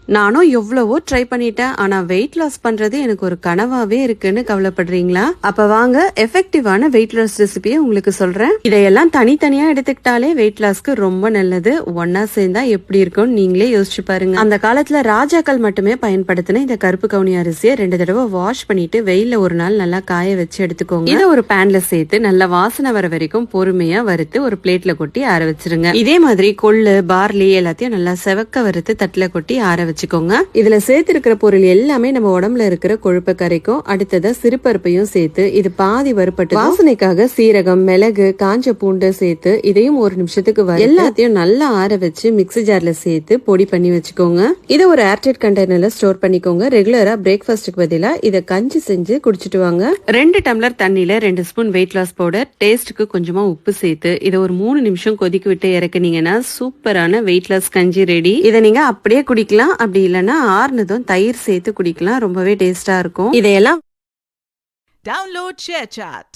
நானும் எவ்வளவோ ட்ரை பண்ணிட்டேன், ஆனா வெயிட் லாஸ் பண்றது எனக்கு ஒரு கனவாவே இருக்குன்னு கவலைப்படுறீங்களா? அப்ப வாங்க எஃபெக்டிவான வெயிட் லாஸ் ரெசிபியை உங்களுக்கு சொல்றேன். இதையெல்லாம் தனித்தனியா எடுத்துக்கிட்டாலே வெயிட் லாஸ்க்கு ரொம்ப நல்லது. ஒன்னா சேர்ந்தா எப்படி இருக்கும்னு நீங்களே யோசிச்சு பாருங்க. அந்த காலத்துல ராஜாக்கள் மட்டுமே பயன்படுத்தின இந்த கருப்பு கவுனி அரிசியை 2 தடவை வாஷ் பண்ணிட்டு வெயில ஒரு நாள் நல்லா காய வச்சு எடுத்துக்கோங்க. இதை ஒரு பேன்ல சேர்த்து நல்லா வாசனை வர வரைக்கும் பொறுமையா வறுத்து ஒரு பிளேட்ல கொட்டி ஆற வச்சிருங்க. இதே மாதிரி கொள்ளு, பார்லி எல்லாத்தையும் நல்லா செவக்க வறுத்து தட்டுல கொட்டி ஆற வச்சுக்கோங்க. இதுல சேர்த்து இருக்கிற பொருள் எல்லாமே நம்ம உடம்புல இருக்கிற கொழுப்பை கரைக்கும். அடுத்ததா சிறுபருப்பையும் சேர்த்து இது பாதி வறுப்பட்டு வாசனைக்காக சீரகம், மிளகு, காஞ்ச பூண்டு சேர்த்து இதையும் ஒரு நிமிஷத்துக்கு எல்லாத்தையும் நல்லா ஆற வச்சு மிக்ஸி ஜார்ல சேர்த்து பொடி பண்ணி வச்சுக்கோங்க. இதை ஒரு ஏர்டைட் கண்டெய்னர்ல ஸ்டோர் பண்ணிக்கோங்க. ரெகுலரா பிரேக்ஃபாஸ்ட்டுக்கு பதிலா இதை கஞ்சி செஞ்சு குடிச்சிட்டு வாங்க. 2 டம்ளர் தண்ணியில 2 ஸ்பூன் வெயிட் லாஸ் பவுடர், டேஸ்ட்டுக்கு கொஞ்சமா உப்பு சேர்த்து இதை ஒரு 3 நிமிஷம் கொதிக்க விட்டு இறக்குனீங்கன்னா சூப்பரான வெயிட் லாஸ் கஞ்சி ரெடி. இதை நீங்க அப்படியே குடிக்கலாம், அப்படி இல்லைன்னா ஆறுனதும் தயிர் சேர்த்து குடிக்கலாம். ரொம்பவே டேஸ்டா இருக்கும். இதையெல்லாம் Download ShareChat.